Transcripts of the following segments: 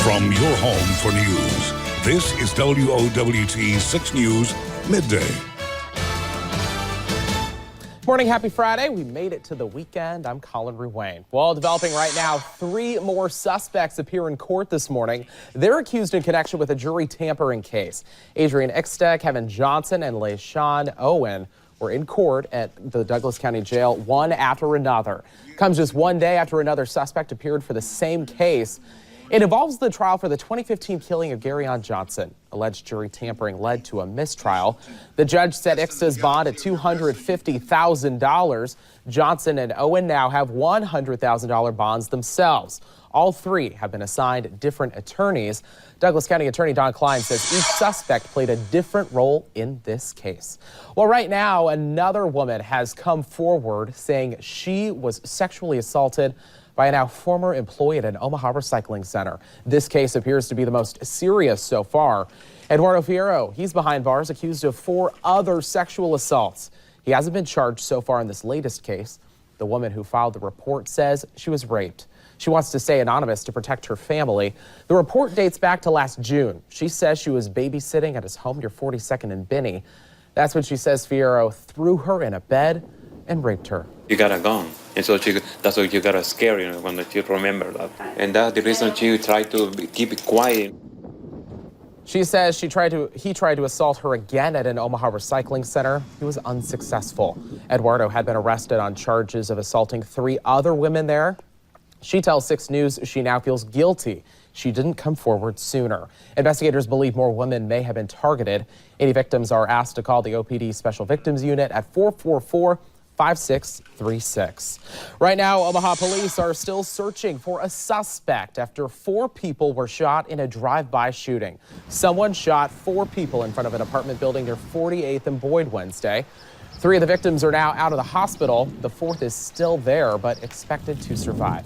From your home for news, this is WOWT 6 News Midday. Morning, happy Friday. We made it to the weekend. I'm Collin Ruane. Well, developing right now, 3 more suspects appear in court this morning. They're accused in connection with a jury tampering case. Adrian Ixta, Kevin Johnson, and LaShawn Owen were in court at the Douglas County Jail, one after another. Comes just one day after another suspect appeared for the same case. It involves the trial for the 2015 killing of Garyon Johnson. Alleged jury tampering led to a mistrial. The judge set Ixta's bond at $250,000. Johnson and Owen now have $100,000 bonds themselves. All 3 have been assigned different attorneys. Douglas County Attorney Don Klein says each suspect played a different role in this case. Well, right now, another woman has come forward saying she was sexually assaulted by a now former employee at an Omaha recycling center. This case appears to be the most serious so far. Eduardo Fierro, he's behind bars, accused of 4 other sexual assaults. He hasn't been charged so far in this latest case. The woman who filed the report says she was raped. She wants to stay anonymous to protect her family. The report dates back to last June. She says she was babysitting at his home near 42nd and Binney. That's when she says Fierro threw her in a bed and raped her. You got a gun, and so that's why you got to scare you when you remember that. And that's the reason she tried to keep it quiet. She says he tried to assault her again at an Omaha recycling center. He was unsuccessful. Eduardo had been arrested on charges of assaulting 3 other women there. She tells 6 News she now feels guilty. She didn't come forward sooner. Investigators believe more women may have been targeted. 80 victims are asked to call the OPD Special Victims Unit at 444-5636. Right now, Omaha police are still searching for a suspect after 4 people were shot in a drive-by shooting. Someone shot 4 people in front of an apartment building near 48th and Boyd Wednesday. 3 of the victims are now out of the hospital. The 4th is still there, but expected to survive.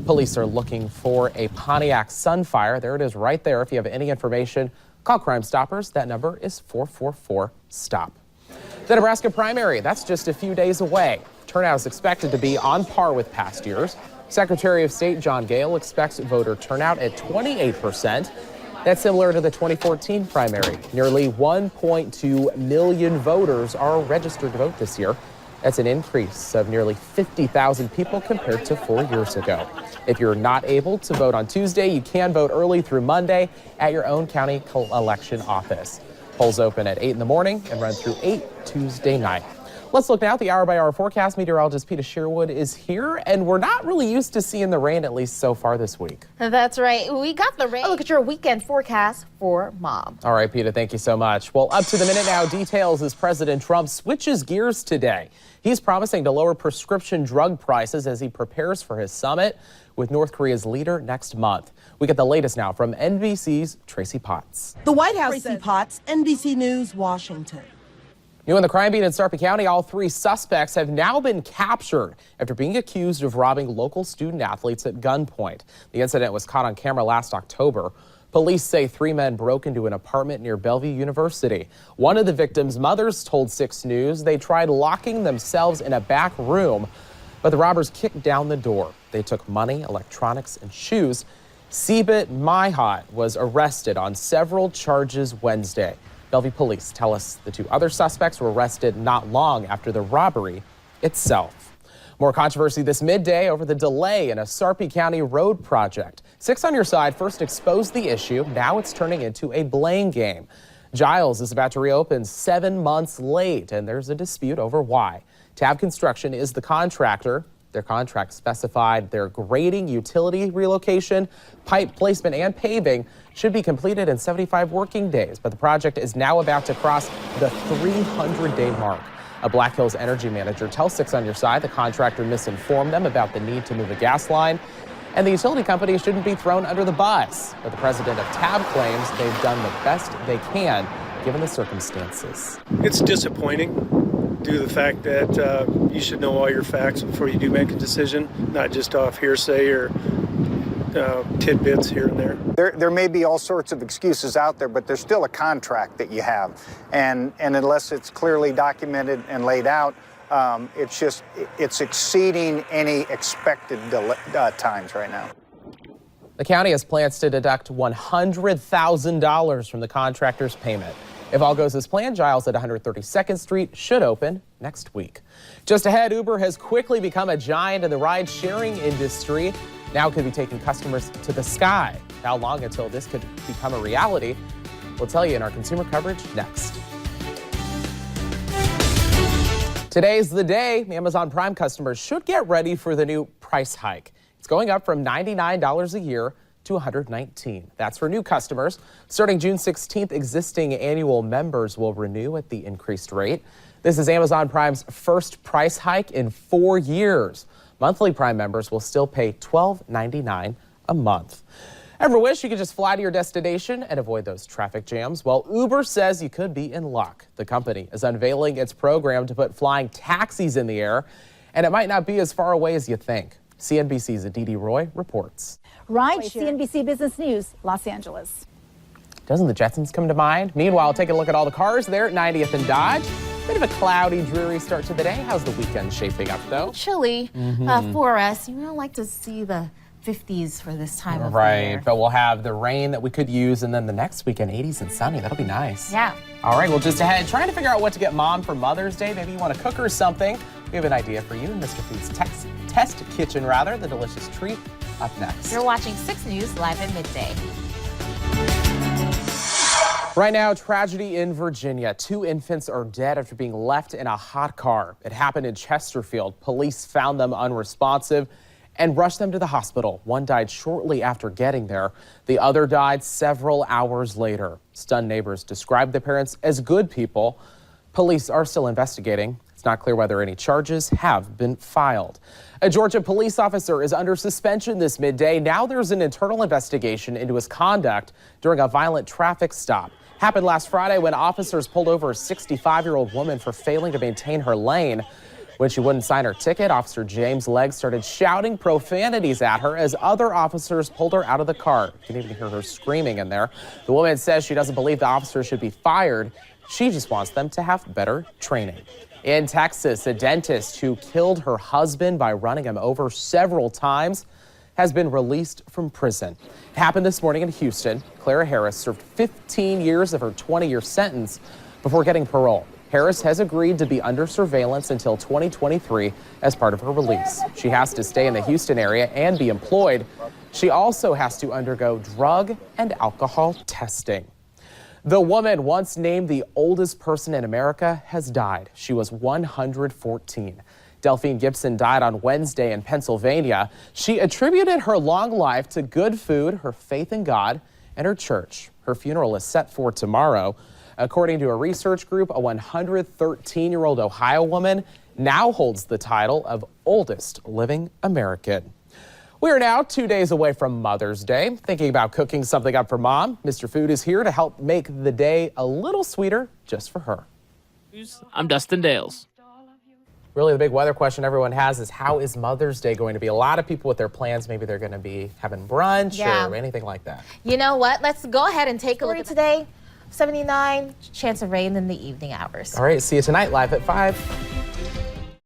Police are looking for a Pontiac Sunfire. There it is right there. If you have any information, call Crime Stoppers. That number is 444-STOP. The Nebraska primary, that's just a few days away. Turnout is expected to be on par with past years. Secretary of State John Gale expects voter turnout at 28%. That's similar to the 2014 primary. Nearly 1.2 million voters are registered to vote this year. That's an increase of nearly 50,000 people compared to 4 years ago. If you're not able to vote on Tuesday, you can vote early through Monday at your own county election office. Polls open at 8 in the morning and run through 8 Tuesday night. Let's look now at the hour-by-hour forecast. Meteorologist Peter Sherwood is here, and we're not really used to seeing the rain, at least so far this week. That's right. We got the rain. Look at your weekend forecast for Mom. All right, Peter, thank you so much. Well, up to the minute now, details as President Trump switches gears today. He's promising to lower prescription drug prices as he prepares for his summit with North Korea's leader next month. We get the latest now from NBC's Tracy Potts. The White House Tracy Potts, NBC News, Washington. New in the crime beat in Sarpy County, all 3 suspects have now been captured after being accused of robbing local student athletes at gunpoint. The incident was caught on camera last October. Police say 3 men broke into an apartment near Bellevue University. One of the victims' mothers told 6 News they tried locking themselves in a back room, but the robbers kicked down the door. They took money, electronics, and shoes. Seabit Myhot was arrested on several charges Wednesday. Bellevue police tell us the 2 other suspects were arrested not long after the robbery itself. More controversy this midday over the delay in a Sarpy County road project. 6 on Your Side first exposed the issue. Now it's turning into a blame game. Giles is about to reopen 7 months late, and there's a dispute over why. Tab Construction is the contractor. Their contract specified their grading, utility relocation, pipe placement, and paving should be completed in 75 working days. But the project is now about to cross the 300-day mark. A Black Hills energy manager tells 6 on Your Side the contractor misinformed them about the need to move a gas line, and the utility company shouldn't be thrown under the bus. But the president of Tab claims they've done the best they can given the circumstances. It's disappointing due to the fact that you should know all your facts before you do make a decision, not just off hearsay or tidbits here and there. There may be all sorts of excuses out there, but there's still a contract that you have. And unless it's clearly documented and laid out, it's exceeding any expected times right now. The county has plans to deduct $100,000 from the contractor's payment. If all goes as planned, Giles at 132nd Street should open next week. Just ahead, Uber has quickly become a giant in the ride-sharing industry. Now it could be taking customers to the sky. How long until this could become a reality? We'll tell you in our consumer coverage next. Today's the day Amazon Prime customers should get ready for the new price hike. It's going up from $99 a year to $119. That's for new customers. Starting June 16th, existing annual members will renew at the increased rate. This is Amazon Prime's first price hike in 4 years. Monthly Prime members will still pay $12.99 a month. Ever wish you could just fly to your destination and avoid those traffic jams? Well, Uber says you could be in luck. The company is unveiling its program to put flying taxis in the air, and it might not be as far away as you think. CNBC's Aditi Roy reports. Right, CNBC Business News, Los Angeles. Doesn't the Jetsons come to mind? Meanwhile, take a look at all the cars there at 90th and Dodge. Bit of a cloudy, dreary start to the day. How's the weekend shaping up, though? Chilly for us. You don't like to see the 50s for this time of year. Right, but we'll have the rain that we could use, and then the next weekend, 80s and sunny. That'll be nice. Yeah. All right, well, just ahead, trying to figure out what to get Mom for Mother's Day. Maybe you want to cook her something. We have an idea for you in Mr. Food's Test Kitchen, the delicious treat up next. You're watching 6 News live at midday. Right now, tragedy in Virginia. 2 infants are dead after being left in a hot car. It happened in Chesterfield. Police found them unresponsive and rushed them to the hospital. One died shortly after getting there. The other died several hours later. Stunned neighbors described the parents as good people. Police are still investigating. It's not clear whether any charges have been filed. A Georgia police officer is under suspension this midday. Now there's an internal investigation into his conduct during a violent traffic stop. Happened last Friday when officers pulled over a 65-year-old woman for failing to maintain her lane. When she wouldn't sign her ticket, Officer James Legg started shouting profanities at her as other officers pulled her out of the car. You can even hear her screaming in there. The woman says she doesn't believe the officers should be fired. She just wants them to have better training. In Texas, a dentist who killed her husband by running him over several times has been released from prison. It happened this morning in Houston. Clara Harris served 15 years of her 20-year sentence before getting parole. Harris has agreed to be under surveillance until 2023 as part of her release. She has to stay in the Houston area and be employed. She also has to undergo drug and alcohol testing. The woman once named the oldest person in America has died. She was 114. Delphine Gibson died on Wednesday in Pennsylvania. She attributed her long life to good food, her faith in God, and her church. Her funeral is set for tomorrow. According to a research group, a 113-year-old Ohio woman now holds the title of oldest living American. We are now 2 days away from Mother's Day. Thinking about cooking something up for Mom? Mr. Food is here to help make the day a little sweeter just for her. I'm Dustin Dales. Really, the big weather question everyone has is how is Mother's Day going to be? A lot of people with their plans, maybe they're going to be having brunch or anything like that. You know what? Let's go ahead and take a look at today. 79, chance of rain in the evening hours. All right, see you tonight live at 5.